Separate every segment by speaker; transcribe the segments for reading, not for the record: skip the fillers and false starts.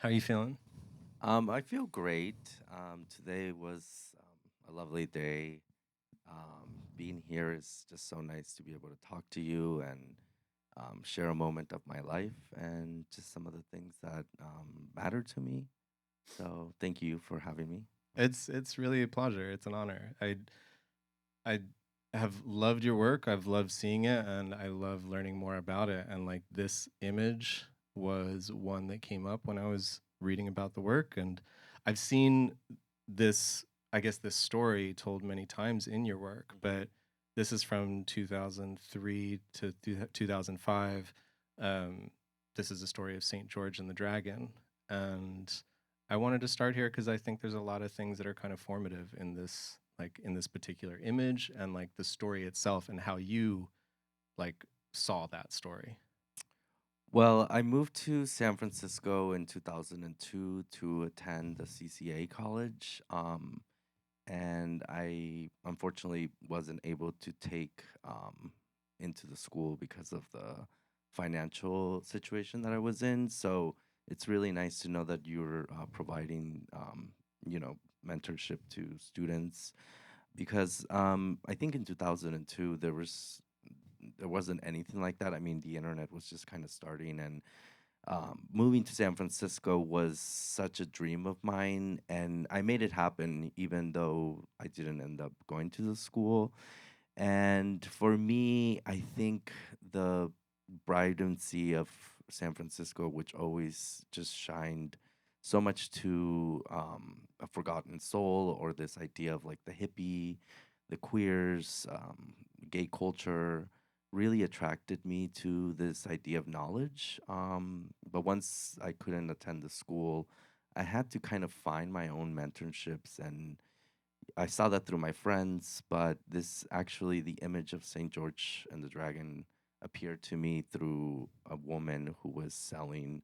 Speaker 1: How are you feeling?
Speaker 2: I feel great. Today was a lovely day. Being here is just so nice to be able to talk to you and share a moment of my life and just some of the things that matter to me. So thank you for having me.
Speaker 1: It's really a pleasure. It's an honor. I have loved your work. I've loved seeing it, and I love learning more about it. And like this image was one that came up when I was reading about the work, and I've seen this. I guess this story told many times in your work,
Speaker 2: Mhm.
Speaker 1: but this is from 2003 to 2005. Um, this is the story of Saint George and the Dragon, and I wanted to start here because I think there's a lot of things that are kind of formative in this, like in this particular image and like the story itself and how you like saw that story.
Speaker 2: Well, I moved to San Francisco in 2002 to attend the CCA college. And I unfortunately wasn't able to take into the school because of the financial situation that I was in. So it's really nice to know that you're providing, you know, mentorship to students because I think in 2002 there wasn't anything like that. I mean, the internet was just kind of starting, and moving to San Francisco was such a dream of mine, and I made it happen, even though I didn't end up going to the school. And for me, I think the vibrancy of San Francisco, which always just shined so much to a forgotten soul, or this idea of like the hippie, the queers, gay culture, really attracted me to this idea of knowledge. But once I couldn't attend the school, I had to kind of find my own mentorships, and I saw that through my friends, but this actually, the image of St. George and the Dragon appeared to me through a woman who was selling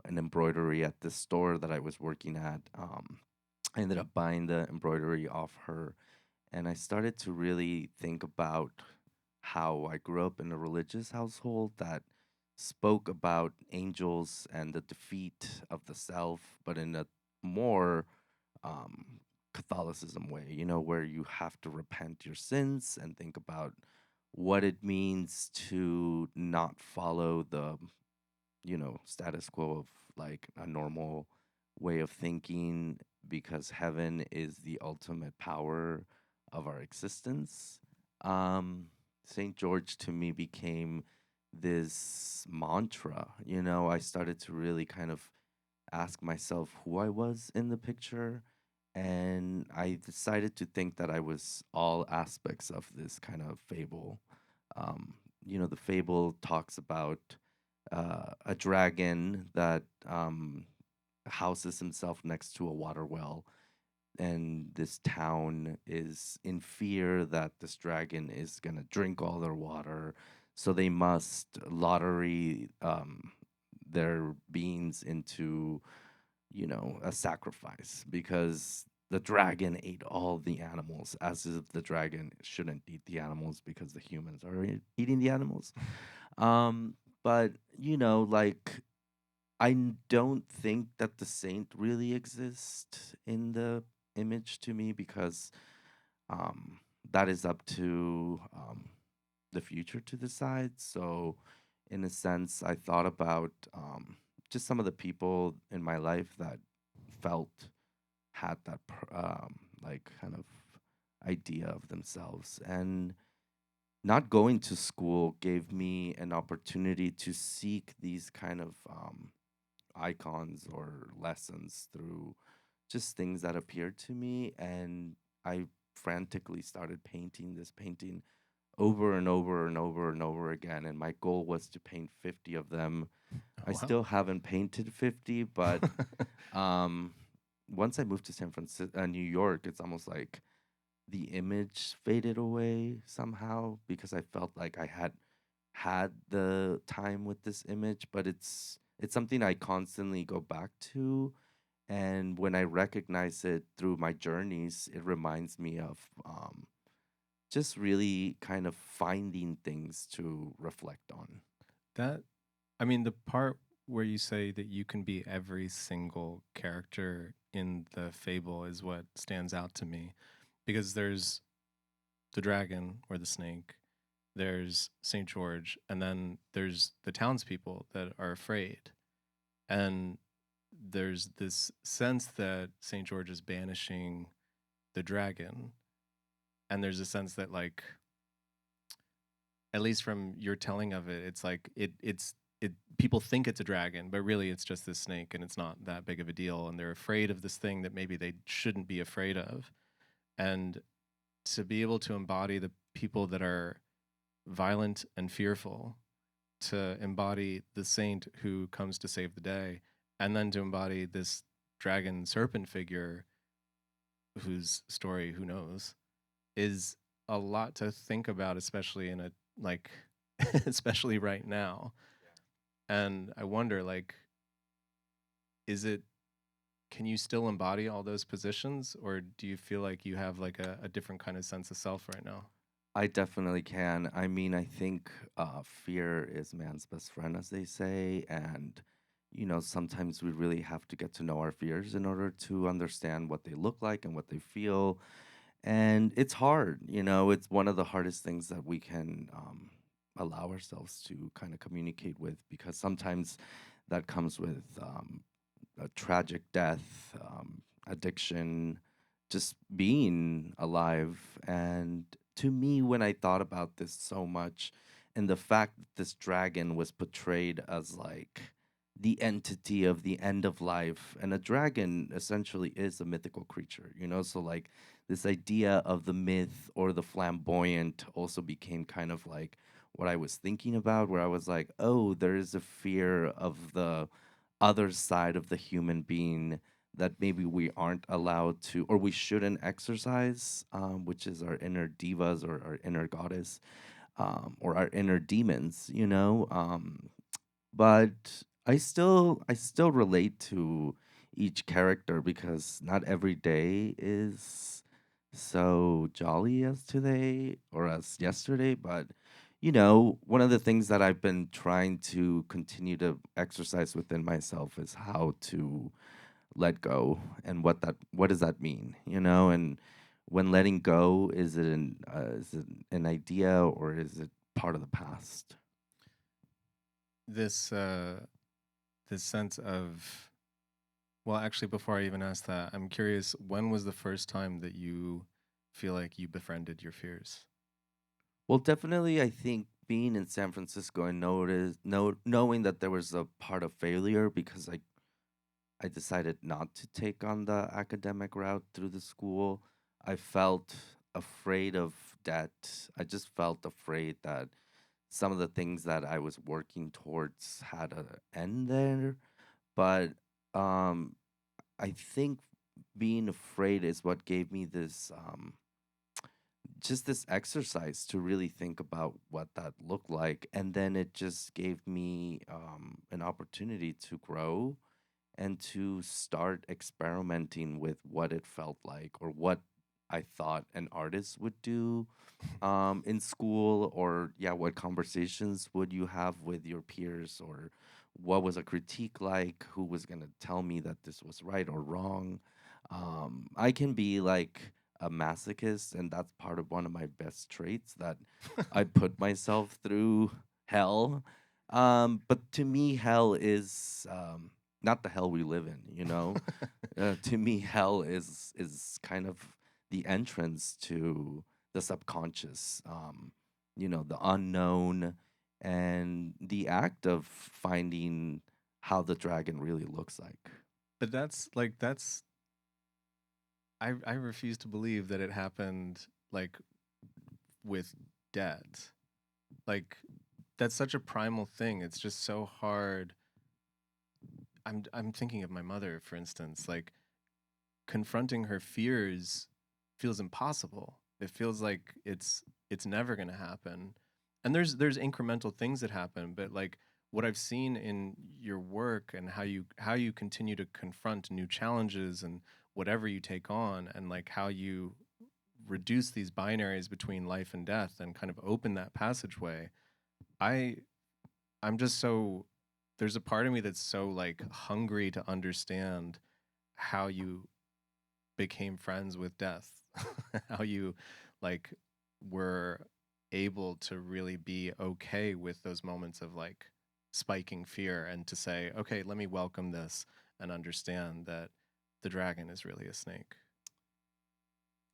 Speaker 2: an embroidery at the store that I was working at. I ended up buying the embroidery off her, and I started to really think about how I grew up in a religious household that spoke about angels and the defeat of the self, but in a more um, Catholicism way, where you have to repent your sins and think about what it means to not follow the, status quo of like a normal way of thinking because heaven is the ultimate power of our existence. Um, St. George to me became this mantra. I started to really kind of ask myself who I was in the picture. And I decided to think that I was all aspects of this kind of fable. Um, the fable talks about a dragon that houses himself next to a water well. And this town is in fear that this dragon is going to drink all their water. So they must lottery their beings into a sacrifice because the dragon ate all the animals, as if the dragon shouldn't eat the animals because the humans are eating the animals. Um, but like don't think that the saint really exists in the image to me because um, that is up to the future to decide. So, in a sense, I thought about just some of the people in my life that felt had that like kind of idea of themselves, and not going to school gave me an opportunity to seek these kind of icons or lessons through just things that appeared to me, and I frantically started painting this painting over and over and over and over again, and my goal was to paint 50 of them. I
Speaker 1: Wow.
Speaker 2: still haven't painted 50, but um once I moved to San Francisco, New York, it's almost like the image faded away somehow because I felt like I had the time with this image, but it's something I constantly go back to, and when I recognize it through my journeys, it reminds me of just really kind of finding things to reflect on.
Speaker 1: That I mean the part where you say that you can be every single character in the fable is what stands out to me, because there's the dragon or the snake, there's St. George, and then there's the townspeople that are afraid. And there's this sense that St. George is banishing the dragon. And there's a sense that, like, at least from your telling of it, it's like it people think it's a dragon, but really it's just this snake and it's not that big of a deal. And they're afraid of this thing that maybe they shouldn't be afraid of. And to be able to embody the people that are violent and fearful, to embody the saint who comes to save the day, and then to embody this dragon serpent figure whose story who knows, is a lot to think about, especially in a like especially right now. And I wonder, like, is it, can you still embody all those positions, or do you feel like you have like a different kind of sense of self right now?
Speaker 2: I definitely can. I mean, I think fear is man's best friend, as they say. And, sometimes we really have to get to know our fears in order to understand what they look like and what they feel. And it's hard, it's one of the hardest things that we can allow ourselves to kind of communicate with, because sometimes that comes with a tragic death, addiction, just being alive. And to me, when I thought about this so much, and the fact that this dragon was portrayed as like the entity of the end of life, and a dragon essentially is a mythical creature, so like this idea of the myth or the flamboyant also became kind of like what I was thinking about, where I was like, oh, there is a fear of the other side of the human being that maybe we aren't allowed to, or we shouldn't exercise, which is our inner divas or our inner goddess, or our inner demons, but I still relate to each character, because not every day is so jolly as today or as yesterday. But one of the things that I've been trying to continue to exercise within myself is how to let go, and what does that mean, and when letting go, is it an idea, or is it part of the past?
Speaker 1: This this sense of, well, actually, before I even ask that, I'm curious, when was the first time that you feel like you befriended your fears?
Speaker 2: Well, definitely, I think being in San Francisco and knowing that there was a part of failure, because I decided not to take on the academic route through the school. I felt afraid of debt. I just felt afraid that some of the things that I was working towards had an end there. But um, I think being afraid is what gave me this just this exercise to really think about what that looked like. And then it just gave me an opportunity to grow and to start experimenting with what it felt like, or what I thought an artist would do in school, or yeah, what conversations would you have with your peers, or what was a critique like, who was going to tell me that this was right or wrong. I can be like a masochist, and that's part of one of my best traits, that I put myself through hell. But to me, hell is not the hell we live in, to me, hell is kind of the entrance to the subconscious, the unknown, and the act of finding how the dragon really looks like.
Speaker 1: But that's like, that's, I refuse to believe that it happened like with debt. Like, that's such a primal thing. It's just so hard. I'm thinking of my mother, for instance. Like, confronting her fears feels impossible. It feels like it's never going to happen. And there's incremental things that happen, but like what I've seen in your work and how you continue to confront new challenges and whatever you take on, and like how you reduce these binaries between life and death and kind of open that passageway. I I'm just so there's a part of me that's so like hungry to understand how you became friends with death, how you like were able to really be okay with those moments of like spiking fear and to say, okay, let me welcome this and understand that the dragon is really a snake.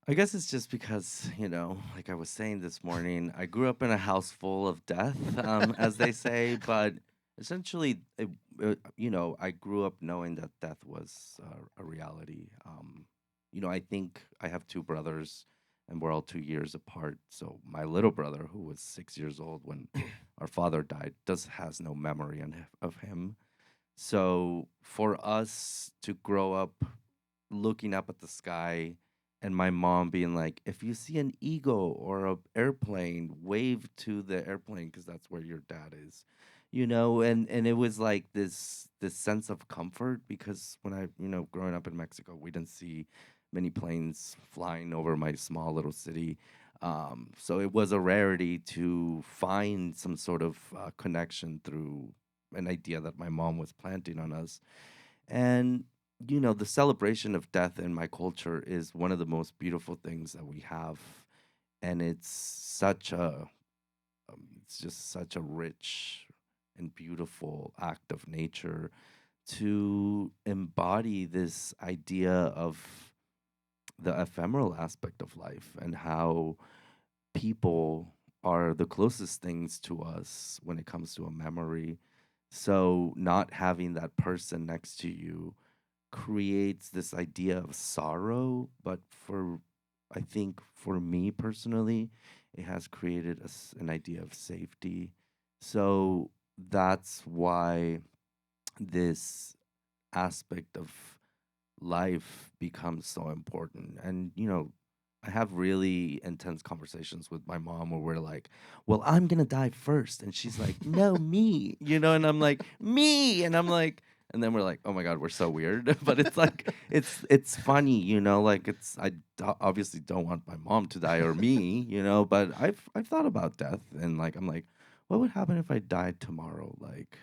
Speaker 2: I guess it's just because, like I was saying this morning, I grew up in a house full of death, as they say, but essentially, I grew up knowing that death was a reality. I think I have two brothers, and we're all 2 years apart. So my little brother, who was 6 years old when our father died, has no memory of him. So for us to grow up looking up at the sky and my mom being like, if you see an eagle or a airplane, wave to the airplane because that's where your dad is, and it was like this sense of comfort because when I, growing up in Mexico, we didn't see many planes flying over my small little city. So it was a rarity to find some sort of connection through an idea that my mom was planting on us. And, the celebration of death in my culture is one of the most beautiful things that we have. And it's just such a rich and beautiful act of nature to embody this idea of the ephemeral aspect of life and how people are the closest things to us when it comes to a memory. So, not having that person next to you creates this idea of sorrow, but I think for me personally, it has created an idea of safety. So, that's why this aspect of life becomes so important. And, I have really intense conversations with my mom where we're like, well, I'm going to die first. And she's like, no, me, and I'm like, me. And I'm like, and then we're like, oh my God, we're so weird. But it's like, it's funny, like obviously don't want my mom to die or me, but I've thought about death and like, I'm like, what would happen if I died tomorrow? Like,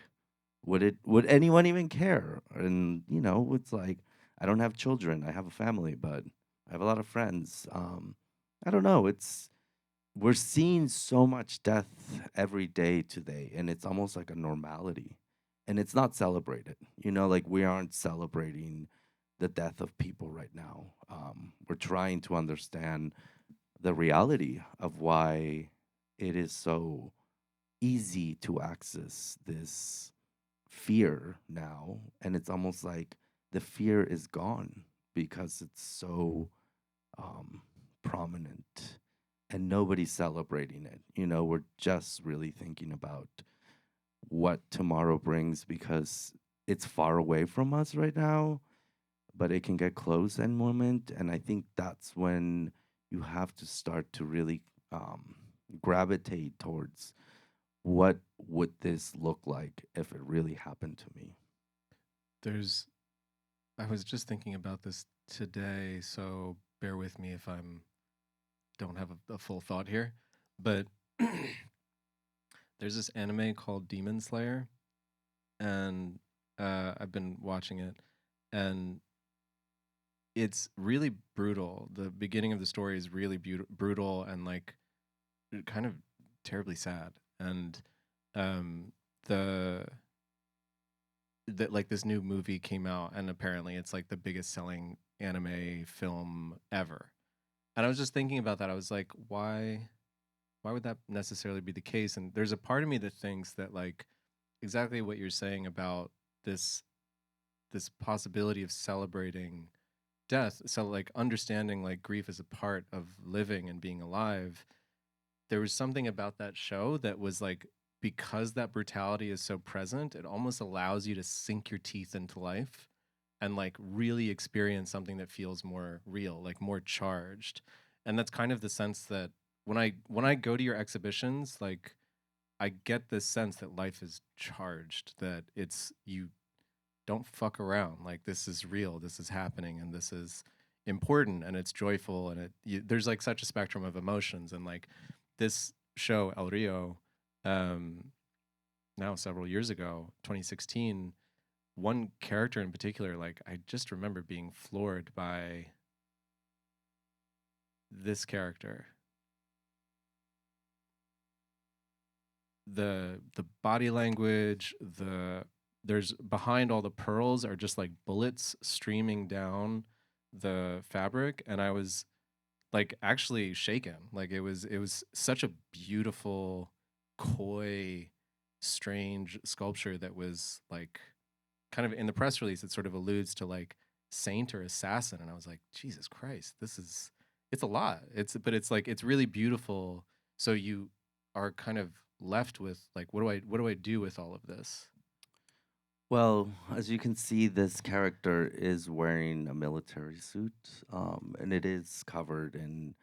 Speaker 2: would anyone even care? And it's like I don't have children. I have a family, but I have a lot of friends. I don't know. We're seeing so much death every day today, and it's almost like a normality, and it's not celebrated. Like we aren't celebrating the death of people right now. We're trying to understand the reality of why it is so easy to access this fear now, and it's almost like the fear is gone because it's so um, prominent and nobody's celebrating it. We're just really thinking about what tomorrow brings because it's far away from us right now, but it can get close in moment. And I think that's when you have to start to really gravitate towards what would this look like if it really happened to me.
Speaker 1: There's I was just thinking about this today, so bear with me if I'm don't have a full thought here. But there's this anime called Demon Slayer, and I've been watching it, and it's really brutal. The beginning of the story is really brutal and like kind of terribly sad. And um, the that like this new movie came out, and apparently it's like the biggest selling anime film ever. And I was just thinking about that. I was like, why would that necessarily be the case? And there's a part of me that thinks that like exactly what you're saying about this this possibility of celebrating death. So like understanding like grief is a part of living and being alive. There was something about that show that was like because that brutality is so present, it almost allows you to sink your teeth into life and like really experience something that feels more real, like more charged. And that's kind of the sense that when I go to your exhibitions, like I get this sense that life is charged, that it's you don't fuck around. Like this is real, this is happening, and this is important, and it's joyful, and there's like such a spectrum of emotions, and like this show El Rio, um, now several years ago, 2016, one character in particular, like I just remember being floored by this character. The body language, there's behind all the pearls are just like bullets streaming down the fabric, and I was like actually shaken. Like it was such a beautiful, coy, strange sculpture that was like kind of in the press release. It sort of alludes to like saint or assassin, and I was like, Jesus Christ, it's a lot. It's like it's really beautiful. So you are kind of left with like, what do I do with all of this?
Speaker 2: Well, as you can see, this character is wearing a military suit, and it is covered in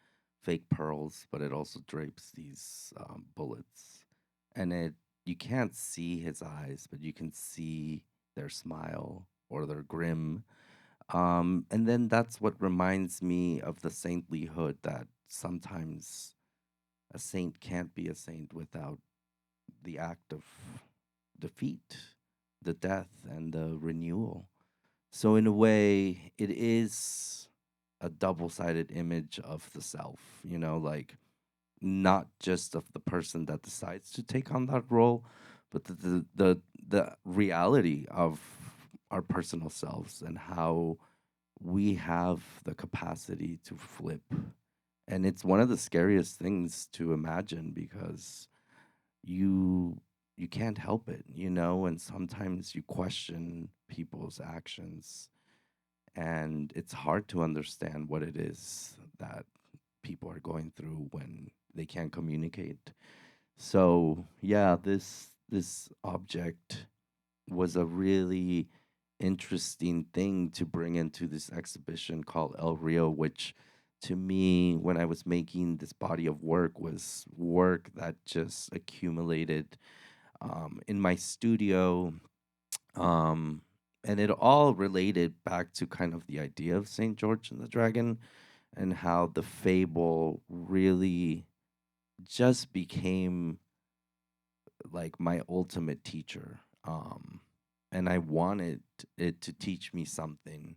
Speaker 2: fake pearls, but it also drapes these bullets. And you can't see his eyes, but you can see their smile or their grim. And then that's what reminds me of the saintlyhood that sometimes a saint can't be a saint without the act of defeat, the death, and the renewal. So, in a way, it is a double sided image of the self, like not just of the person that decides to take on that role, but the reality of our personal selves and how we have the capacity to flip. And it's one of the scariest things to imagine because you you can't help it, and sometimes you question people's actions, and it's hard to understand what it is that people are going through when they can't communicate. So, yeah, this object was a really interesting thing to bring into this exhibition called El Rio, which to me, when I was making this body of work, was work that just accumulated in my studio. Um, and it all related back to kind of the idea of St. George and the Dragon and how the fable really just became like my ultimate teacher. And I wanted it to teach me something.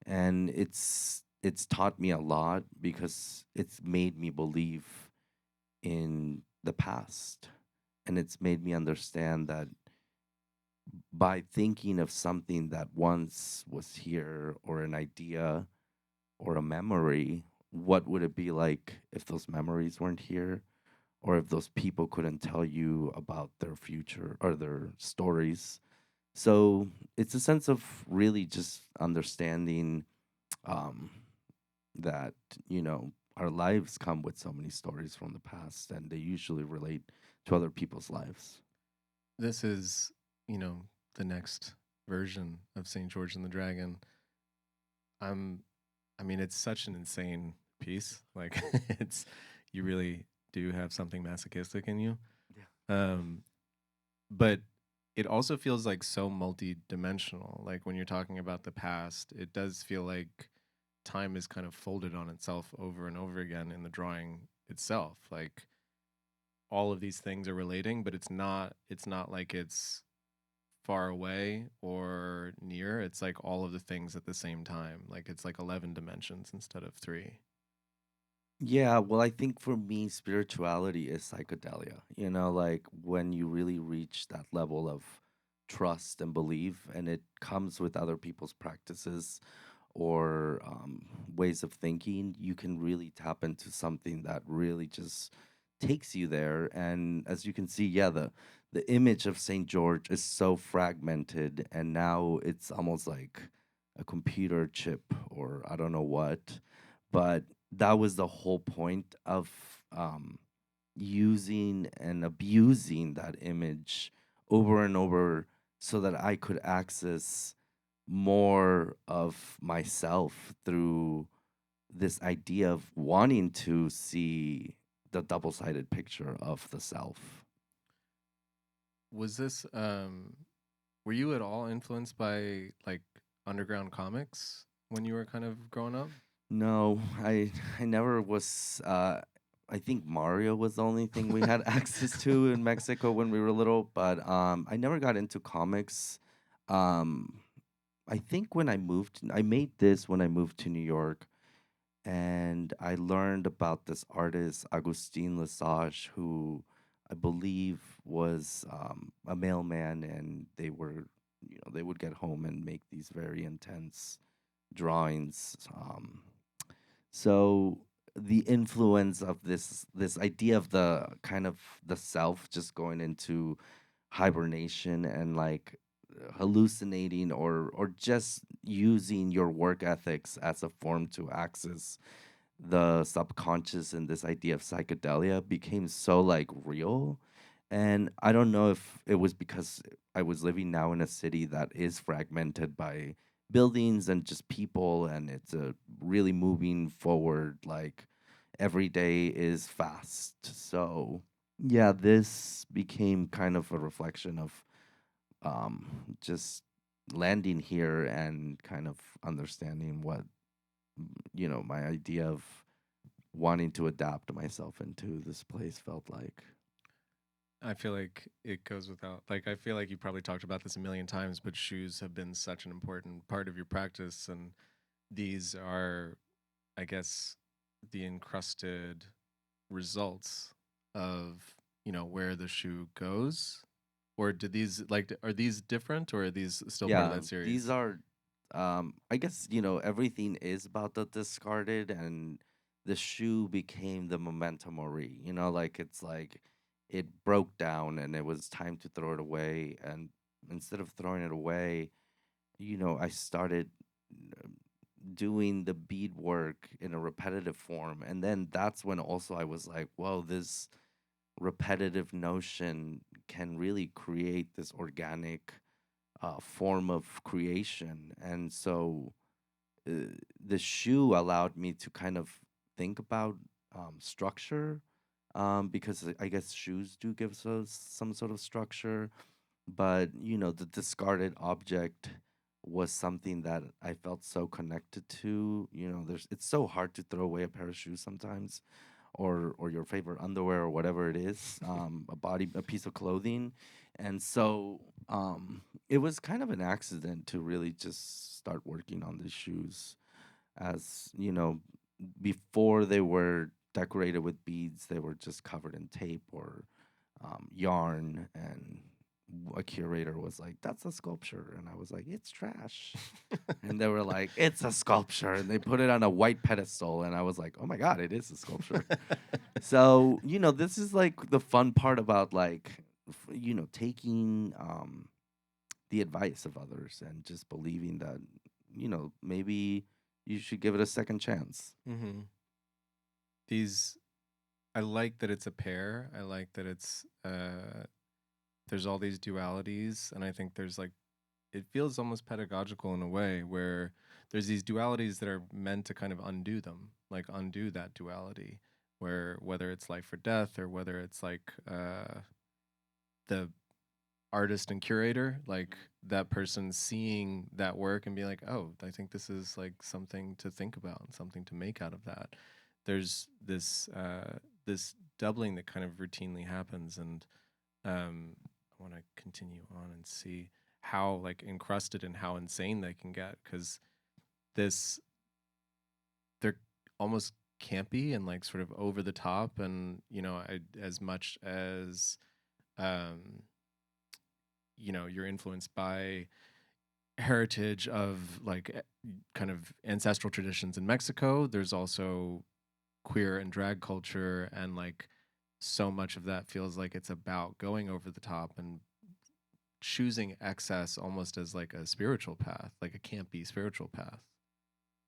Speaker 2: And it's taught me a lot because it's made me believe in the past. And it's made me understand that by thinking of something that once was here or an idea or a memory, what would it be like if those memories weren't here or if those people couldn't tell you about their future or their stories? So it's a sense of really just understanding um, that, our lives come with so many stories from the past and they usually relate to other people's lives.
Speaker 1: This is, you know, the next version of St. George and the Dragon. I'm I mean, it's such an insane piece. Like it's you really do have something masochistic in you.
Speaker 2: Yeah.
Speaker 1: Um but it also feels like so multi-dimensional. Like when you're talking about the past, it does feel like time is kind of folded on itself over and over again in the drawing itself. Like all of these things are relating, but it's not like it's far away or near. It's like all of the things at the same time. Like it's like 11 dimensions instead of 3.
Speaker 2: Yeah, well, I think for me, spirituality is psychedelia. Like when you really reach that level of trust and belief, and it comes with other people's practices or ways of thinking, you can really tap into something that really just takes you there. And as you can see, yeah, the image of Saint George is so fragmented, and now it's almost like a computer chip or I don't know what, but that was the whole point of using and abusing that image over and over so that I could access more of myself through this idea of wanting to see the double-sided picture of the self.
Speaker 1: Was this were you at all influenced by like underground comics when you were kind of growing up?
Speaker 2: No, I never was. I think Mario was the only thing we had access to in Mexico when we were little, but I never got into comics. Um, I think when I made this when I moved to New York, and I learned about this artist Agustin Lesage, who I believe was a mailman, and they would get home and make these very intense drawings. So the influence of this idea of the kind of the self just going into hibernation and like hallucinating or just using your work ethics as a form to access the subconscious, and this idea of psychedelia became so like real. And I don't know if it was because I was living now in a city that is fragmented by buildings and just people, and it's a really moving forward, like every day is fast. So yeah, this became kind of a reflection of just landing here and kind of understanding what my idea of wanting to adapt myself into this place felt like.
Speaker 1: I feel like it goes without, like, I feel like you probably talked about this a million times, but shoes have been such an important part of your practice. And these are, I guess, the encrusted results of, where the shoe goes. Or do these, like, are these different, or are these still part of
Speaker 2: Yeah,
Speaker 1: that
Speaker 2: these
Speaker 1: series?
Speaker 2: are I guess, everything is about the discarded, and the shoe became the memento mori. Like it's like it broke down and it was time to throw it away, and instead of throwing it away, I started doing the bead work in a repetitive form. And then that's when also I was like, whoa, this repetitive notion can really create this organic form of creation. And so the shoe allowed me to kind of think about structure, because I guess shoes do give us some sort of structure. But the discarded object was something that I felt so connected to. It's so hard to throw away a pair of shoes sometimes, or your favorite underwear or whatever it is, a piece of clothing. And so it was kind of an accident to really just start working on these shoes, as before they were decorated with beads, they were just covered in tape or yarn. And a curator was like, "That's a sculpture," and I was like, "It's trash." And they were like, "It's a sculpture," and they put it on a white pedestal, and I was like, "Oh my god, it is a sculpture." So this is like the fun part about like taking the advice of others and just believing that maybe you should give it a second chance.
Speaker 1: Mm-hmm. These, I like that it's a pair. I like that it's there's all these dualities, and I think there's like, it feels almost pedagogical in a way where there's these dualities that are meant to kind of undo them, like undo that duality, where whether it's life or death, or whether it's like the artist and curator, like that person seeing that work and being like, oh, I think this is like something to think about and something to make out of that. There's this doubling that kind of routinely happens. And I want to continue on and see how like encrusted and how insane they can get, because this, they're almost campy and like sort of over the top. And as much as um you're influenced by heritage of like kind of ancestral traditions in Mexico, there's also queer and drag culture, and like so much of that feels like it's about going over the top and choosing excess almost as like a spiritual path, like a campy spiritual path.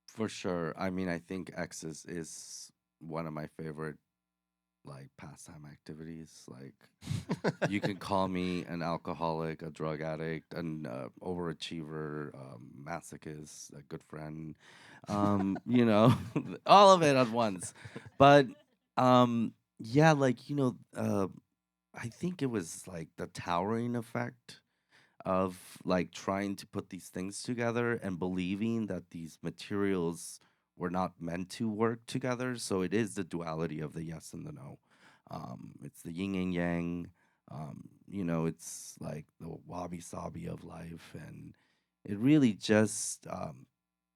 Speaker 2: For sure. I mean, I think X's is one of my favorite like pastime activities. Like you can call me an alcoholic, a drug addict, an overachiever, masochist, a good friend, all of it at once. But yeah, like I think it was like the towering effect of like trying to put these things together and believing that these materials we're not meant to work together. So it is the duality of the yes and the no. It's the yin and yang. It's like the wabi sabi of life, and it really just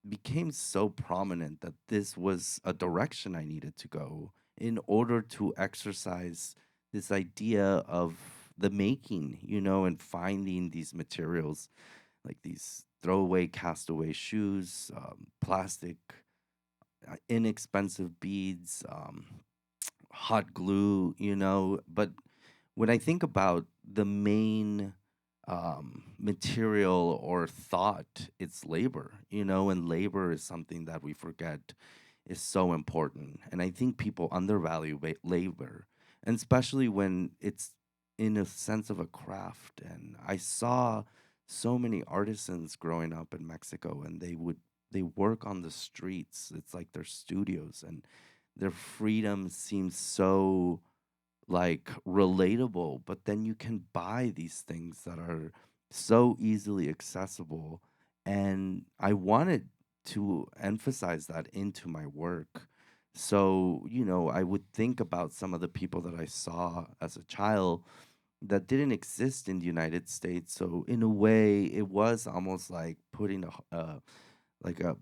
Speaker 2: became so prominent that this was a direction I needed to go in order to exercise this idea of the making, and finding these materials like these throwaway, castaway shoes, plastic, inexpensive beads, hot glue, But when I think about the main material or thought, it's labor, and labor is something that we forget is so important. And I think people undervalue labor, and especially when it's in a sense of a craft. And I saw so many artisans growing up in Mexico, and they work on the streets. It's like their studios, and their freedom seems so like relatable, but then you can buy these things that are so easily accessible. And I wanted to emphasize that into my work. So, I would think about some of the people that I saw as a child that didn't exist in the United States. So, in a way, it was almost like putting like a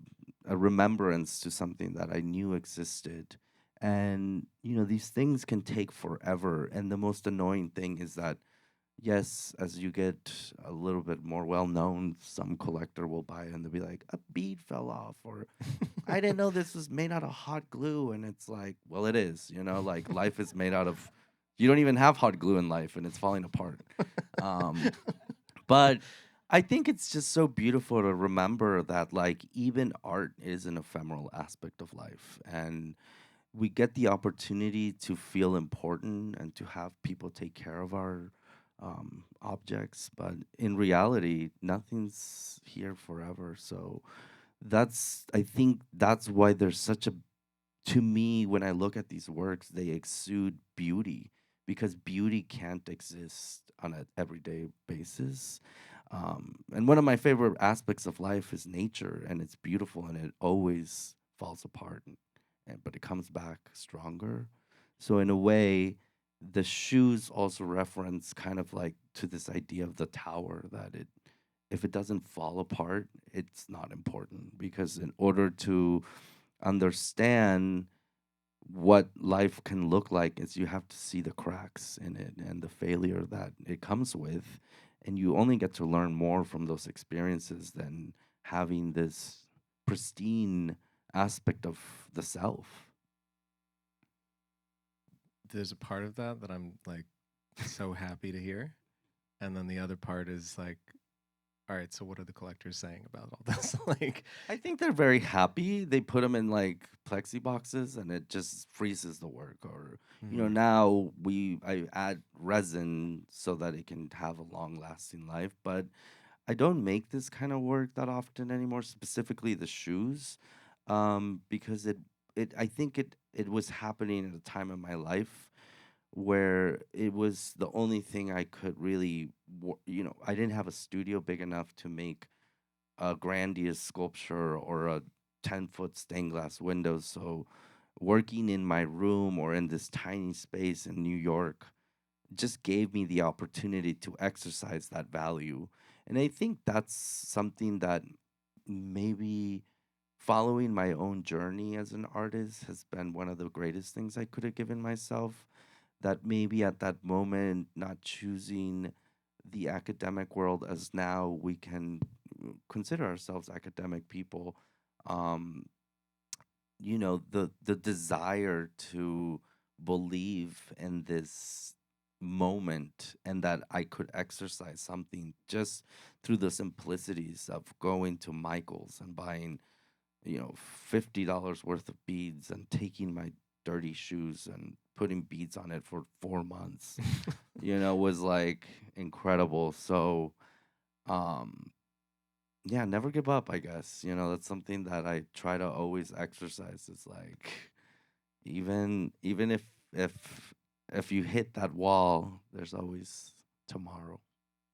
Speaker 2: remembrance to something that I knew existed. And, these things can take forever. And the most annoying thing is that, yes, as you get a little bit more well known, some collector will buy it and they'll be like, a bead fell off, or I didn't know this was made out of hot glue. And it's like, well, it is, like life is made out of, you don't even have hot glue in life and it's falling apart. Um, but I think it's just so beautiful to remember that, like, even art is an ephemeral aspect of life. And we get the opportunity to feel important and to have people take care of our objects. But in reality, nothing's here forever. So I think that's why there's such a, to me, when I look at these works, they exude beauty, because beauty can't exist on an everyday basis. And one of my favorite aspects of life is nature, and it's beautiful, and it always falls apart, but it comes back stronger. So in a way, the shoes also reference kind of like to this idea of the tower, that if it doesn't fall apart, it's not important, because in order to understand what life can look like, is you have to see the cracks in it and the failure that it comes with, and you only get to learn more from those experiences than having this pristine aspect of the self.
Speaker 1: There's a part of that that I'm like so happy to hear, and then the other part is like, all right, so what are the collectors saying about all this? Like,
Speaker 2: I think they're very happy. They put them in like plexi boxes and it just freezes the work. Or,
Speaker 1: mm,
Speaker 2: now I add resin so that it can have a long lasting life. But I don't make this kind of work that often anymore, specifically the shoes, because I think it was happening at a time in my life where it was the only thing I could really, I didn't have a studio big enough to make a grandiose sculpture or a 10-foot stained glass window. So working in my room or in this tiny space in New York just gave me the opportunity to exercise that value. And I think that's something that maybe following my own journey as an artist has been one of the greatest things I could have given myself. That maybe at that moment, not choosing the academic world, as now we can consider ourselves academic people, um, the desire to believe in this moment, and that I could exercise something just through the simplicities of going to Michael's and buying, $50 worth of beads and taking my dirty shoes and putting beads on it for 4 months, was like incredible. So, um, yeah, never give up, I guess. That's something that I try to always exercise. It's like, even if you hit that wall, there's always tomorrow.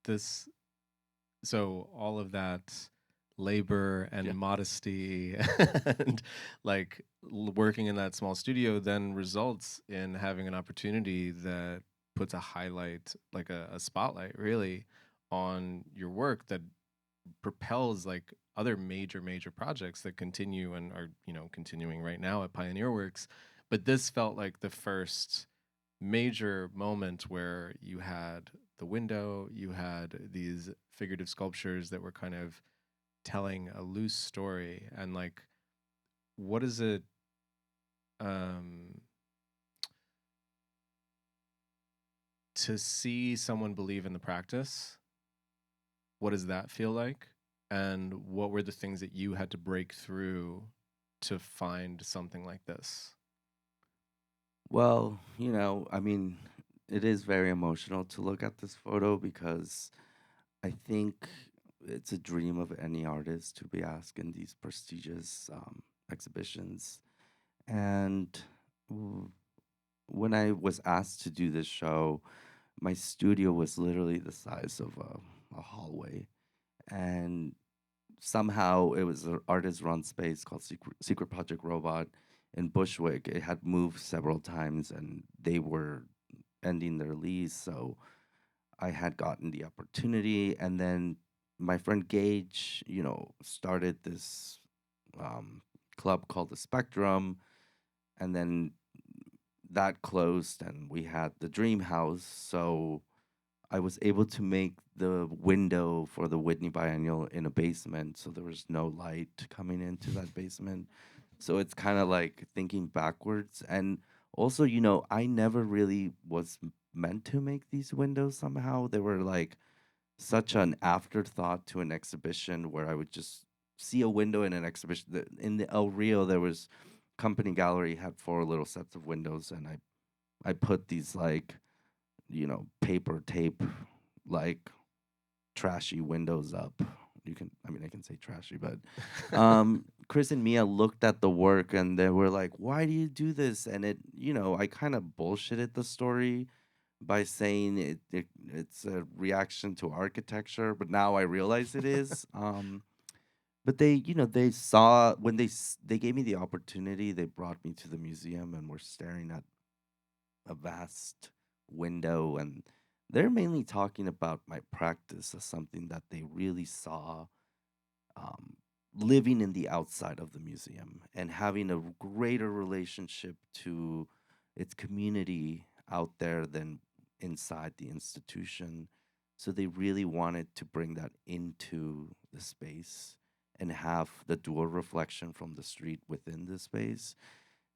Speaker 1: this, so all of that labor
Speaker 2: Yeah.
Speaker 1: and modesty and like working in that small studio then results in having an opportunity that puts a highlight, like a spotlight really on your work that propels like other major projects that continue and are, you know, continuing right now at Pioneer Works. But this felt like the first major moment where you had the window, you had these figurative sculptures that were kind of telling a loose story. And like, what is it, um to see someone believe in the practice? What does that feel like? And what were the things that you had to break through to find something like this?
Speaker 2: Well, I mean, it is very emotional to look at this photo because I think it's a dream of any artist to be asked in these prestigious exhibitions. And w- when I was asked to do this show, my studio was literally the size of a hallway. And somehow it was an artist run space called Secret Project Robot in Bushwick. It had moved several times and they were ending their lease. So I had gotten the opportunity. And then my friend Gage, started this um, club called the Spectrum. And then that closed and we had the Dream House. So I was able to make the window for the Whitney Biennial in a basement, so there was no light coming into that basement. So it's kind of like thinking backwards. And also, I never really was meant to make these windows somehow. They were like such an afterthought to an exhibition where I would just see a window in an exhibition. In the El Rio, there was Company Gallery had four little sets of windows, and I put these like paper tape, like trashy windows up. I can say trashy, but Chris and Mia looked at the work and they were like, "Why do you do this?" And I kind of bullshitted the story by saying it's a reaction to architecture, but now I realize it is. But they saw when they gave me the opportunity, they brought me to the museum and were staring at a vast window, and they're mainly talking about my practice as something that they really saw um, living in the outside of the museum and having a greater relationship to its community out there than inside the institution. So they really wanted to bring that into the space and have the dual reflection from the street within the space.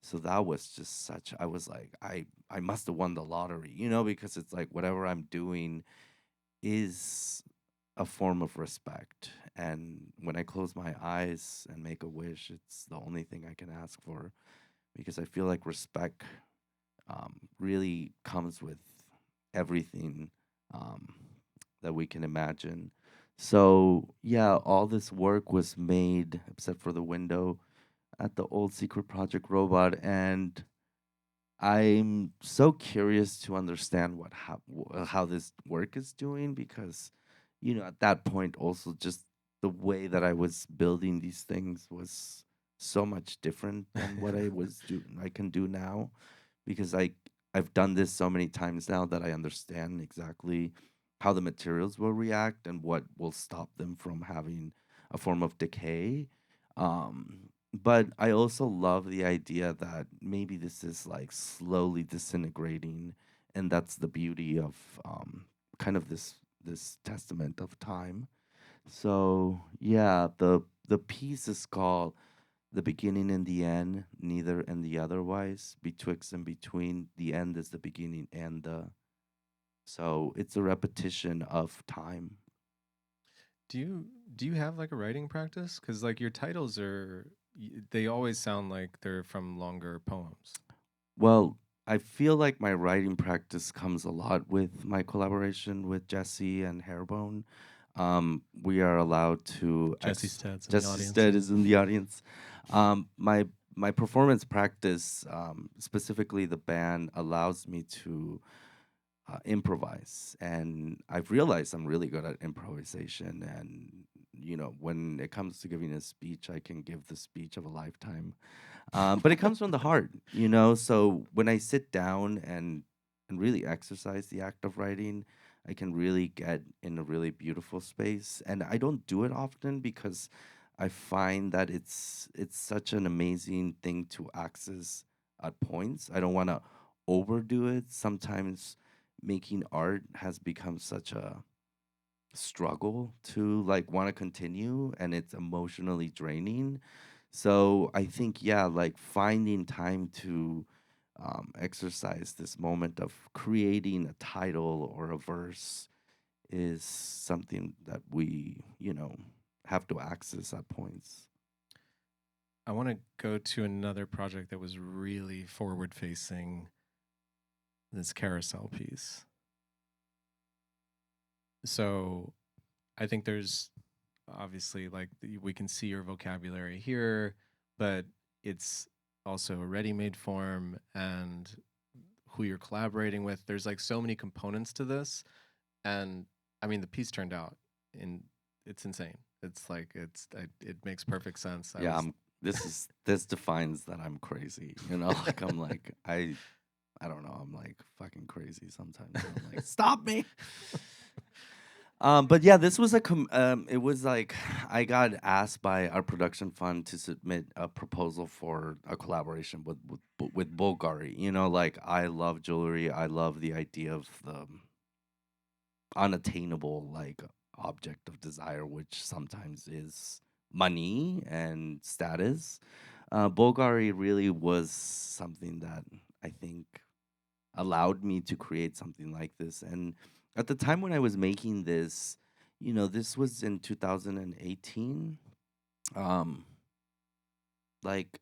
Speaker 2: So that was just such, I was like, I must have won the lottery, because it's like whatever I'm doing is a form of respect. And when I close my eyes and make a wish, it's the only thing I can ask for, because I feel like respect really comes with everything um, that we can imagine. So yeah, all this work was made except for the window at the old Secret Project Robot, and I'm so curious to understand how this work is doing, because at that point also just the way that I was building these things was so much different than what I can do now, because I've done this so many times now that I understand exactly how the materials will react and what will stop them from having a form of decay. But I also love the idea that maybe this is like slowly disintegrating, and that's the beauty of kind of this testament of time. So yeah, the piece is called "The Beginning and the End, Neither and the Otherwise, Betwixt and Between. The end is the beginning and the." So it's a repetition of time.
Speaker 1: do you do you have like a writing practice? Because like your titles are they always sound like they're from longer poems.
Speaker 2: Well, I feel like my writing practice comes a lot with my collaboration with Jesse and Hairbone. We are allowed to
Speaker 1: Jesse Stead's in the
Speaker 2: Jesse
Speaker 1: audience.
Speaker 2: Stead
Speaker 1: Yeah.
Speaker 2: is in the audience. My performance practice, specifically the band, allows me to improvise, and I've realized I'm really good at improvisation, and when it comes to giving a speech, I can give the speech of a lifetime. But it comes from the heart. So when I sit down and really exercise the act of writing, I can really get in a really beautiful space. And I don't do it often because I find that it's such an amazing thing to access at points. I don't want to overdo it. Sometimes making art has become such a struggle to like want to continue, and it's emotionally draining. So I think, yeah, like finding time to exercise this moment of creating a title or a verse is something that we have to access at points.
Speaker 1: I want to go to another project that was really forward facing, this Carousel piece. So I think there's obviously like we can see your vocabulary here, but it's also a ready made form and who you're collaborating with. There's like so many components to this. And I mean, the piece turned out in it's insane. It's like it makes perfect sense. I
Speaker 2: Yeah,
Speaker 1: was
Speaker 2: this defines that I'm crazy. Like I'm like I don't know, I'm like fucking crazy sometimes. I'm like, stop me. But yeah, this was it was like I got asked by our production fund to submit a proposal for a collaboration with Bulgari. Like I love jewelry. I love the idea of the unattainable like object of desire, which sometimes is money and status. Bulgari really was something that I think allowed me to create something like this. And at the time when I was making this, this was in 2018. Um, like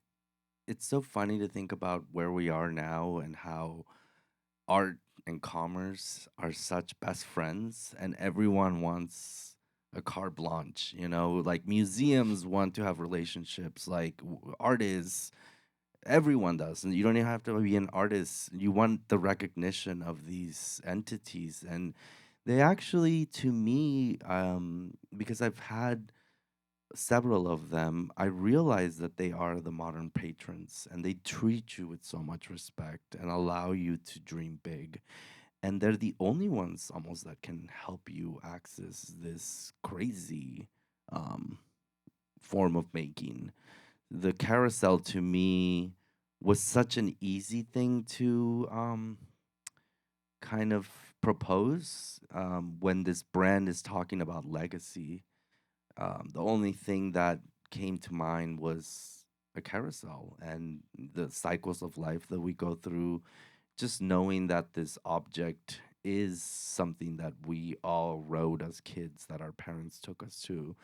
Speaker 2: it's so funny to think about where we are now and how art and commerce are such best friends, and everyone wants a carte blanche. Like museums want to have relationships, like artists. Everyone does, and you don't even have to be an artist. You want the recognition of these entities, and they actually, to me, because I've had several of them, I realize that they are the modern patrons, and they treat you with so much respect and allow you to dream big. And they're the only ones almost that can help you access this crazy um, form of making. The carousel to me was such an easy thing to kind of propose when this brand is talking about legacy. The only thing that came to mind was a carousel and the cycles of life that we go through, just knowing that this object is something that we all rode as kids that our parents took us to.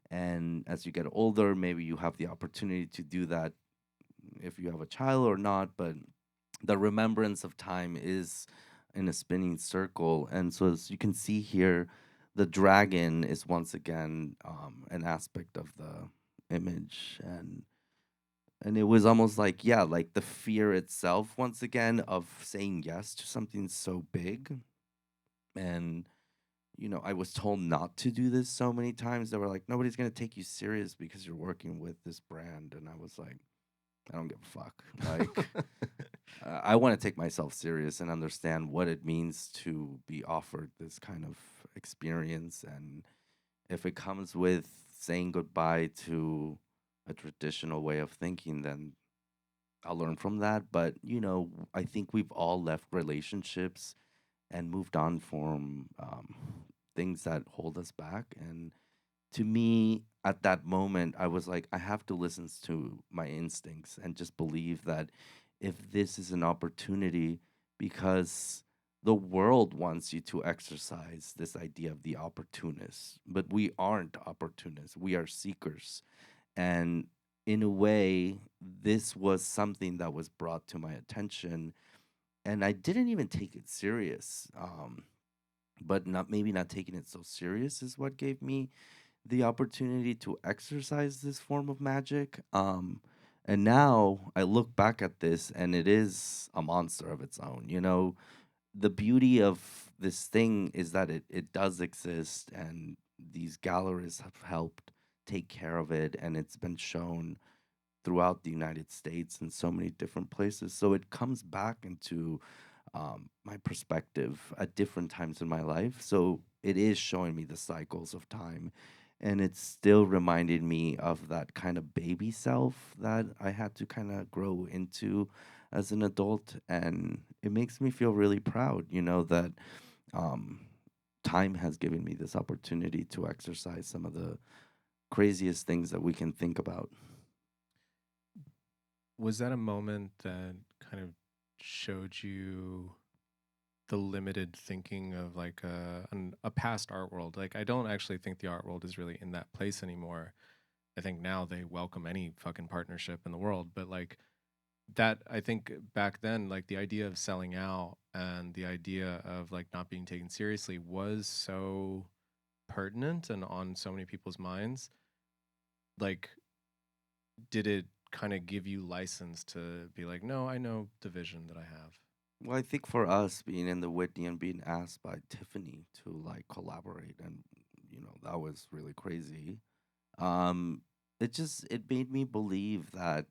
Speaker 2: And as you get older, maybe you have the opportunity to do that if you have a child or not, but the remembrance of time is in a spinning circle. And so, as you can see here, the dragon is once again an aspect of the image, and it was almost like, yeah, like the fear itself once again of saying yes to something so big. And I was told not to do this so many times. They were like, nobody's gonna take you serious because you're working with this brand, and I was like, I don't give a fuck. Like, I want to take myself serious and understand what it means to be offered this kind of experience. And if it comes with saying goodbye to a traditional way of thinking, then I'll learn from that. But, I think we've all left relationships and moved on from things that hold us back. And to me, at that moment, I was like, I have to listen to my instincts and just believe that if this is an opportunity, because the world wants you to exercise this idea of the opportunist, but we aren't opportunists, we are seekers. And in a way, this was something that was brought to my attention, and I didn't even take it serious. But not taking it so serious is what gave me the opportunity to exercise this form of magic. And now I look back at this and it is a monster of its own. The beauty of this thing is that it does exist, and these galleries have helped take care of it, and it's been shown throughout the United States in so many different places. So it comes back into my perspective at different times in my life. So it is showing me the cycles of time. And it's still reminded me of that kind of baby self that I had to kind of grow into as an adult. And it makes me feel really proud, that um, time has given me this opportunity to exercise some of the craziest things that we can think about.
Speaker 1: Was that a moment that kind of showed you the limited thinking of like a past art world? Like, I don't actually think the art world is really in that place anymore. I think now they welcome any fucking partnership in the world, but like that, I think back then, like the idea of selling out and the idea of like not being taken seriously was so pertinent and on so many people's minds. Like, did it kind of give you license to be like, no, I know the vision that I have?
Speaker 2: Well, I think for us being in the Whitney and being asked by Tiffany to like collaborate, and that was really crazy. Um, it made me believe that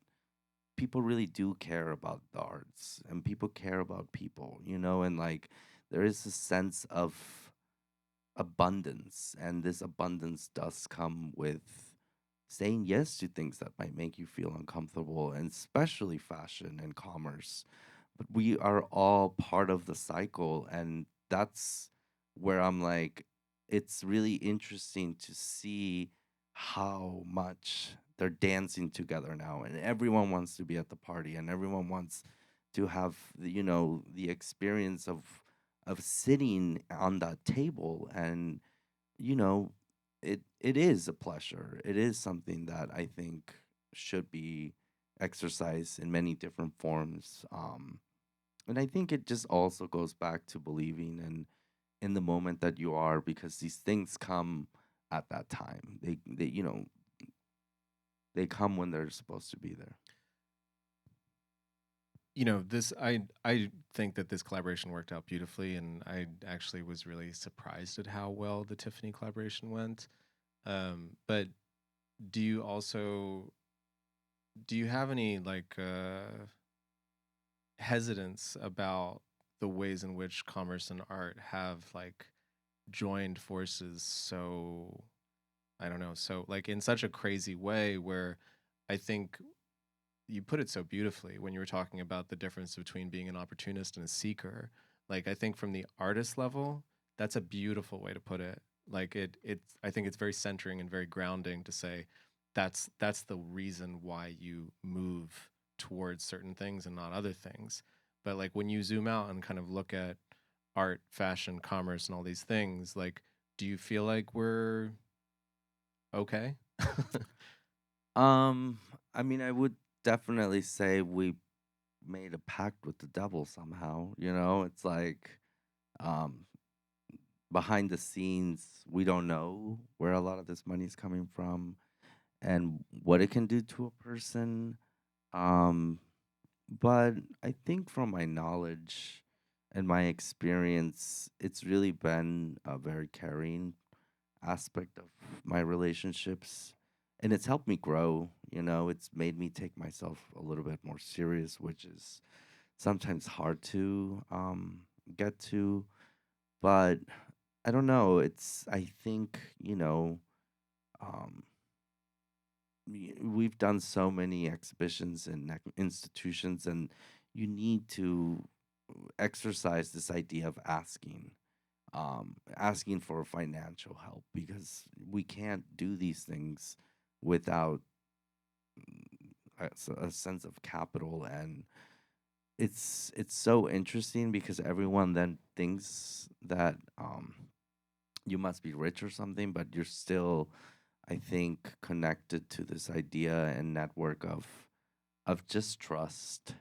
Speaker 2: people really do care about the arts and people care about people, and like there is a sense of abundance, and this abundance does come with saying yes to things that might make you feel uncomfortable, and especially fashion and commerce. But we are all part of the cycle, and that's where I'm like, it's really interesting to see how much they're dancing together now, and everyone wants to be at the party, and everyone wants to have the experience of sitting on that table. And you know it is a pleasure. It is something that I think should be exercised in many different forms. And I think it just also goes back to believing in the moment that you are, because these things come at that time. They come when they're supposed to be there.
Speaker 1: This, I think that this collaboration worked out beautifully, and I actually was really surprised at how well the Tiffany collaboration went. But do you also do you have any like hesitance about the ways in which commerce and art have like joined forces, so I don't know, so like in such a crazy way, where I think you put it so beautifully when you were talking about the difference between being an opportunist and a seeker. Like, I think from the artist level, that's a beautiful way to put it. Like, it's I think it's very centering and very grounding to say that's the reason why you move towards certain things and not other things. But like when you zoom out and kind of look at art, fashion, commerce, and all these things, like, do you feel like we're okay?
Speaker 2: Um, I mean, I would definitely say we made a pact with the devil somehow. It's like, um, behind the scenes, we don't know where a lot of this money is coming from and what it can do to a person. Um, but I think from my knowledge and my experience, it's really been a very caring aspect of my relationships. And it's helped me grow. It's made me take myself a little bit more serious, which is sometimes hard to get to. But I don't know. I think, um, we've done so many exhibitions and institutions, and you need to exercise this idea of asking for financial help, because we can't do these things without a sense of capital. And it's so interesting because everyone then thinks that you must be rich or something, but you're still, I think, connected to this idea and network of just trust.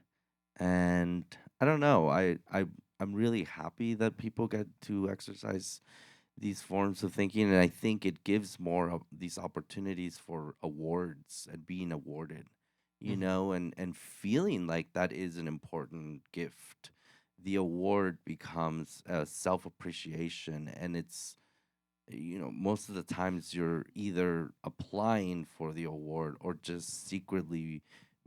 Speaker 2: And I don't know, I'm really happy that people get to exercise these forms of thinking, and I think it gives more of these opportunities for awards and being awarded,
Speaker 1: Hmm.
Speaker 2: and feeling like that is an important gift. The award becomes a self appreciation, and it's most of the times you're either applying for the award or just secretly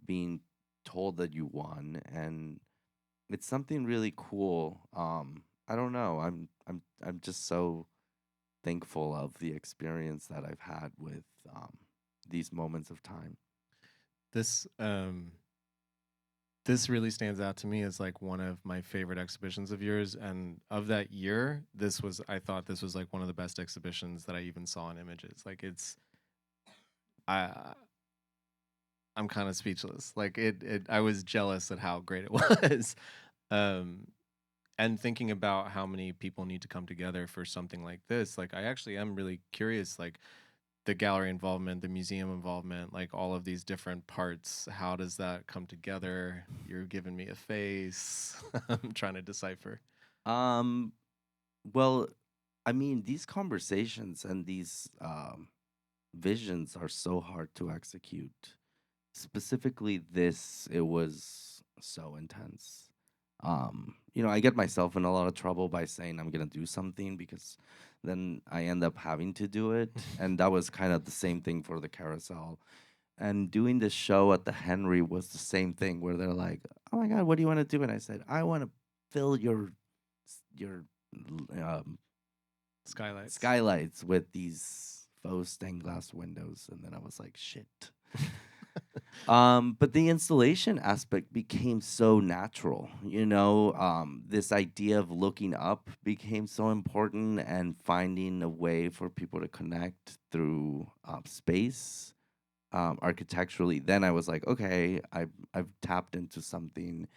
Speaker 2: being told that you won, and it's something really cool. I don't know. I'm just so thankful of the experience that I've had with these moments of time.
Speaker 1: This this really stands out to me as like one of my favorite exhibitions of yours, and of that year, I thought this was like one of the best exhibitions that I even saw in images. Like I I'm kind of speechless. Like I was jealous at how great it was. um and thinking about how many people need to come together for something like this, like I actually am really curious, like the gallery involvement, the museum involvement, like all of these different parts, how does that come together? You're giving me a face. I'm trying to decipher.
Speaker 2: Um, well, I mean, these conversations and these visions are so hard to execute. Specifically, this, it was so intense. I get myself in a lot of trouble by saying I'm gonna do something because then I end up having to do it. And that was kind of the same thing for the Carousel. And doing the show at the Henry was the same thing where they're like, "Oh my God, what do you want to do?" And I said, "I want to fill your um,
Speaker 1: Skylights.
Speaker 2: skylights with these faux stained glass windows." And then I was like, "Shit." But the installation aspect became so natural, this idea of looking up became so important and finding a way for people to connect through space architecturally. Then I was like, okay, I've tapped into something.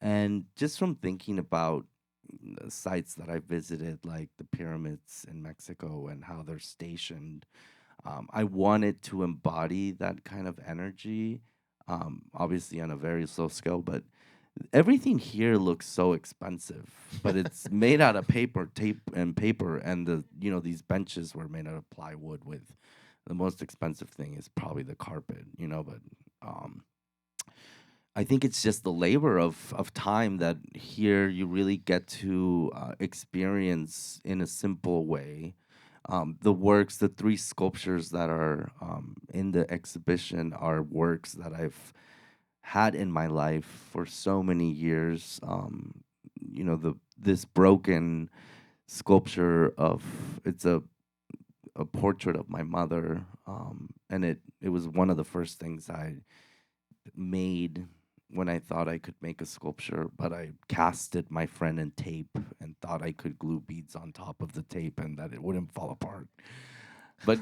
Speaker 2: And just from thinking about the sites that I visited, like the pyramids in Mexico and how they're stationed, I wanted to embody that kind of energy, obviously on a very slow scale, but everything here looks so expensive, but it's made out of paper, and these benches were made out of plywood with the most expensive thing is probably the carpet, but um, I think it's just the labor of time that here you really get to experience in a simple way. The works, the three sculptures that are in the exhibition are works that I've had in my life for so many years. This broken sculpture of it's a portrait of my mother, and it was one of the first things I made when I thought I could make a sculpture, but I casted my friend in tape and thought I could glue beads on top of the tape and that it wouldn't fall apart. But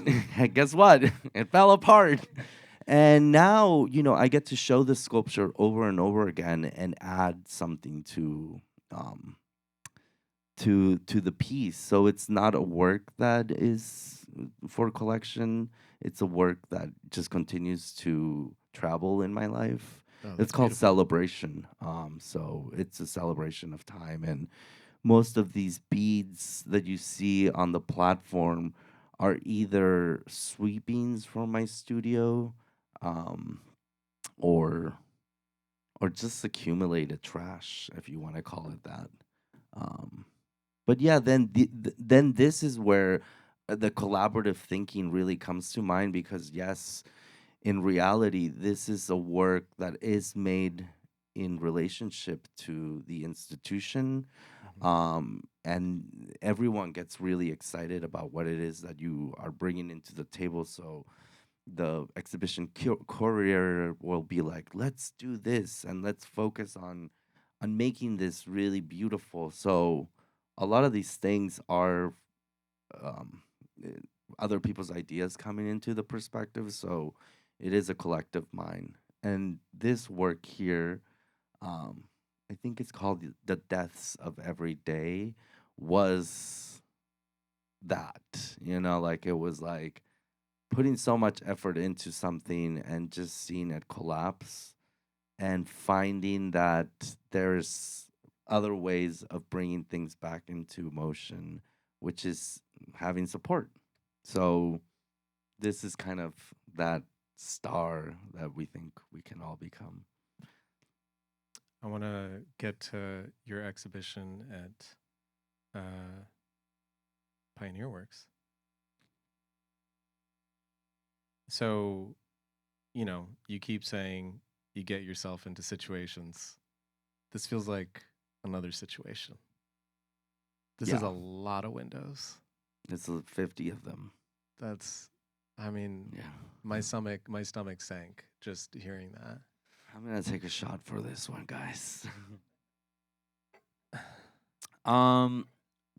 Speaker 2: guess what? It fell apart. And now, I get to show this sculpture over and over again and add something um, to the piece. So it's not a work that is for collection. It's a work that just continues to travel in my life.
Speaker 1: Oh,
Speaker 2: It's
Speaker 1: that's
Speaker 2: called
Speaker 1: beautiful.
Speaker 2: Celebration. So it's a celebration of time, and most of these beads that you see on the platform are either sweepings from my studio, um, or just accumulated trash, if you want to call it that. Um, but yeah, then this is where the collaborative thinking really comes to mind because yes, in reality, this is a work that is made in relationship to the institution,
Speaker 1: Hmm.
Speaker 2: and everyone gets really excited about what it is that you are bringing into the table. So the exhibition courier will be like, let's do this and let's focus on making this really beautiful. So a lot of these things are um, eh, other people's ideas coming into the perspective. So it is a collective mind. And this work here, um, I think it's called The Deaths of Every Day, was that, like it was like putting so much effort into something and just seeing it collapse and finding that there's other ways of bringing things back into motion, which is having support. So this is kind of that star that we think we can all become.
Speaker 1: I want to get to your exhibition at Pioneer Works. So, you keep saying you get yourself into situations. This feels like another situation. This is
Speaker 2: Yeah,
Speaker 1: a lot of windows.
Speaker 2: it's 50 of them.
Speaker 1: That's, I mean,
Speaker 2: Yeah.
Speaker 1: my stomach sank just hearing that.
Speaker 2: I'm gonna take a shot for this one, guys. um,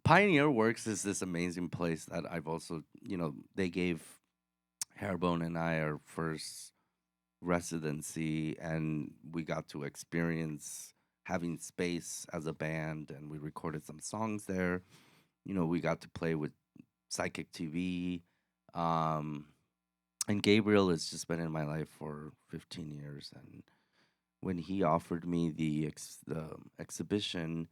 Speaker 2: Pioneer Works is this amazing place that I've also, they gave Hairbone and I our first residency, and we got to experience having space as a band, and we recorded some songs there. We got to play with Psychic TV. Um, and Gabriel has just been in my life for 15 years. And when he offered me the exhibition,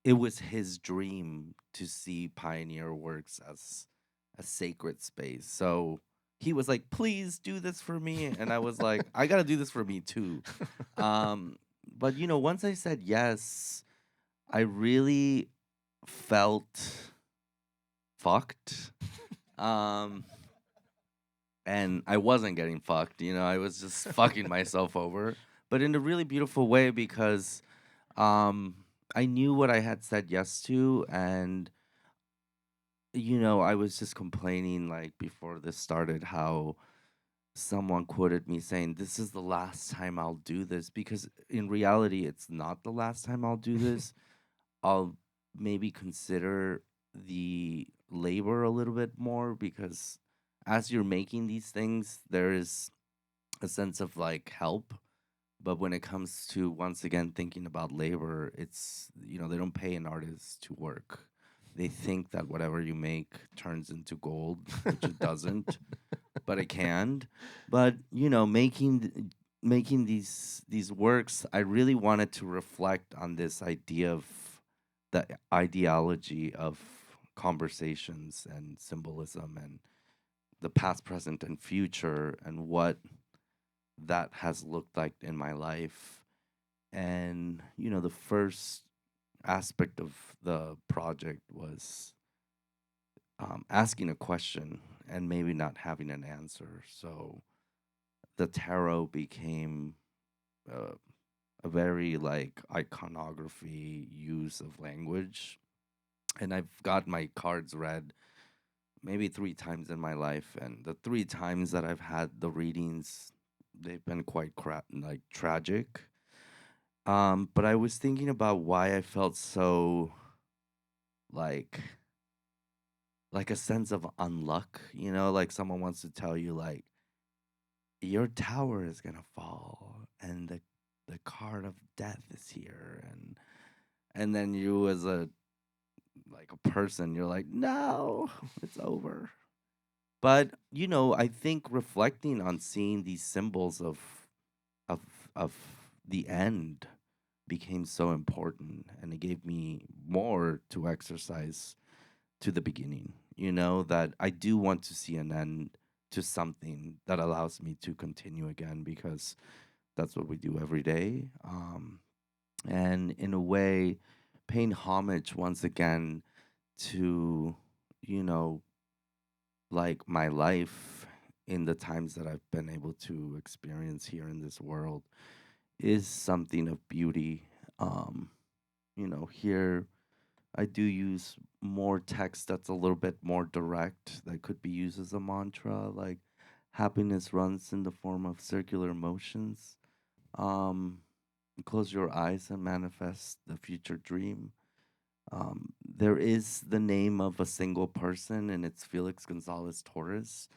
Speaker 2: it was his dream to see Pioneer Works as a sacred space. So he was like, "Please do this for me," and I was like, "I gotta do this for me too." Um, but once I said yes, I really felt fucked. Um, and I wasn't getting fucked. I was just fucking myself over, but in a really beautiful way because um, I knew what I had said yes to, and I was just complaining like before this started how someone quoted me saying, "This is the last time I'll do this," because in reality, it's not the last time I'll do this. I'll maybe consider the labor a little bit more because as you're making these things, there is a sense of like help. But when it comes to once again thinking about labor, it's, they don't pay an artist to work. They think that whatever you make turns into gold, which it doesn't, but it can. But making these works, I really wanted to reflect on this idea of the ideology of conversations and symbolism and the past, present, and future, and what that has looked like in my life. And the first aspect of the project was asking a question and maybe not having an answer. So the tarot became uh, a very like iconography use of language, and I've got my cards read maybe 3 times in my life, and the 3 times that I've had the readings, they've been quite like tragic. But I was thinking about why I felt so like like a sense of unluck, like someone wants to tell you like your tower is gonna fall and the card of death is here, and then you as a like a person, you're like, no, it's over. But I think reflecting on seeing these symbols of of the end became so important, and it gave me more to exercise to the beginning. That I do want to see an end to something that allows me to continue again because that's what we do every day. And in a way, paying homage once again to you know like my life in the times that I've been able to experience here in this world is something of beauty. Um, here I do use more text that's a little bit more direct that could be used as a mantra, like happiness runs in the form of circular motions. Um, close your eyes and manifest the future dream. There is the name of a single person, and it's Felix Gonzalez Torres.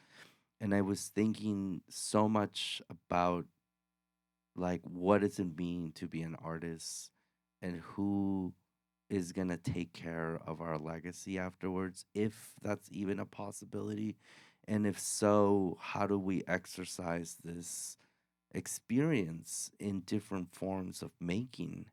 Speaker 2: And I was thinking so much about like what does it mean to be an artist and who is going to take care of our legacy afterwards, if that's even a possibility. And if so, how do we exercise this experience in different forms of making?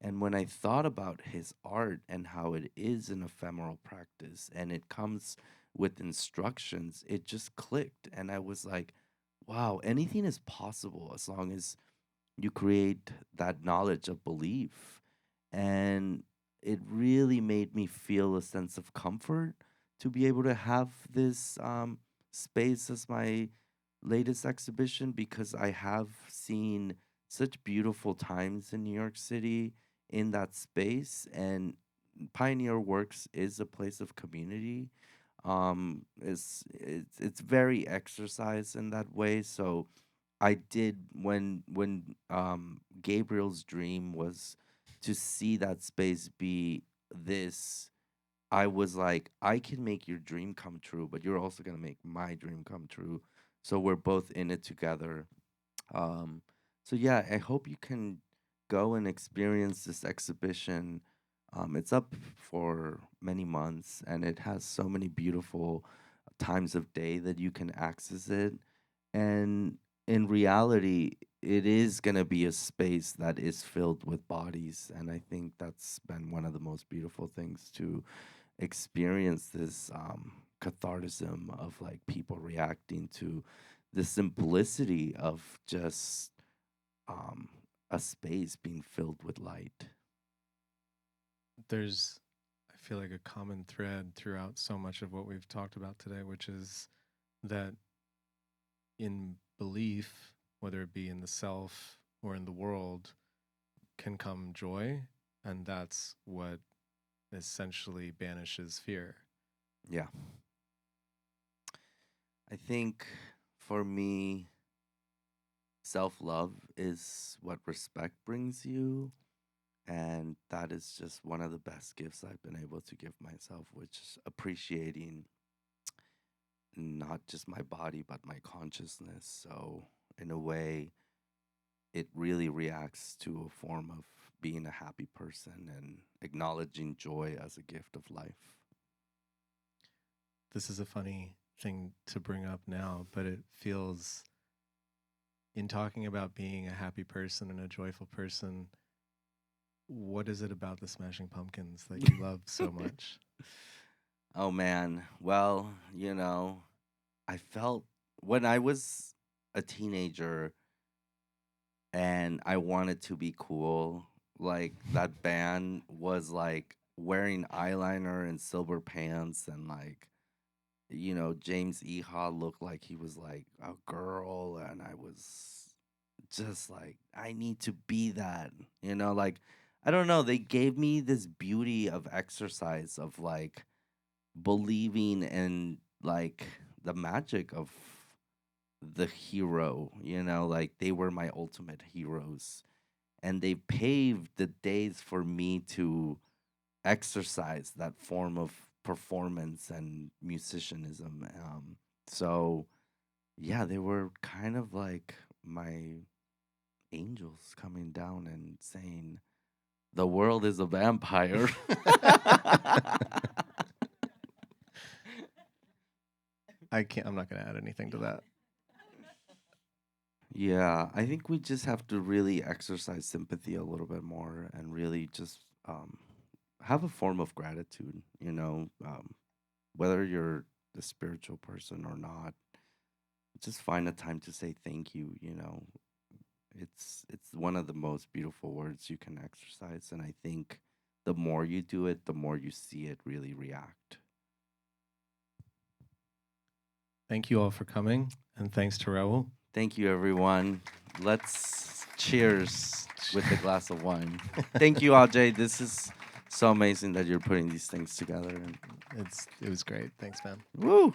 Speaker 2: And when I thought about his art and how it is an ephemeral practice and it comes with instructions, it just clicked. And I was like, wow, anything is possible as long as you create that knowledge of belief. And it really made me feel a sense of comfort to be able to have this space as my latest exhibition because I have seen such beautiful times in New York City in that space, and Pioneer Works is a place of community. It's very exercise in that way. So I did when Gabriel's dream was to see that space be this. I was like, I can make your dream come true, but you're also gonna make my dream come true. So we're both in it together. Um, so yeah, I hope you can go and experience this exhibition. It's up for many months, and it has so many beautiful times of day that you can access it. And in reality, it is going to be a space that is filled with bodies. And I think that's been one of the most beautiful things to experience this cathartism of like people reacting to the simplicity of just um, a space being filled with light.
Speaker 1: There's, I feel like, a common thread throughout so much of what we've talked about today, which is that in belief, whether it be in the self or in the world, can come joy, and that's what essentially banishes fear.
Speaker 2: Yeah. I think for me, self love is what respect brings you. And that is just one of the best gifts I've been able to give myself, which is appreciating not just my body, but my consciousness. So, in a way, it really reacts to a form of being a happy person and acknowledging joy as a gift of life.
Speaker 1: This is a funny thing to bring up now, but it feels, in talking about being a happy person and a joyful person, what is it about the Smashing Pumpkins that you love so much?
Speaker 2: Oh man. Well, I felt when I was a teenager and I wanted to be cool, like that band was like wearing eyeliner and silver pants and like James Eha looked like he was like a girl, and I was just like, I need to be that, like I don't know, they gave me this beauty of exercise of like believing in like the magic of the hero, like they were my ultimate heroes. And they paved the days for me to exercise that form of performance and musicianism. So, yeah, they were kind of like my angels coming down and saying, the world is a vampire.
Speaker 1: I'm not going to add anything to that.
Speaker 2: Yeah, I think we just have to really exercise sympathy a little bit more and really just have a form of gratitude, whether you're a spiritual person or not. Just find a time to say thank you. It's one of the most beautiful words you can exercise, and I think the more you do it, the more you see it really react.
Speaker 1: Thank you all for coming, and thanks to Raúl.
Speaker 2: Thank you, everyone. Let's cheers with a glass of wine. Thank you, Ajay. This is so amazing that you're putting these things together.
Speaker 1: It was great. Thanks, man.
Speaker 2: Woo!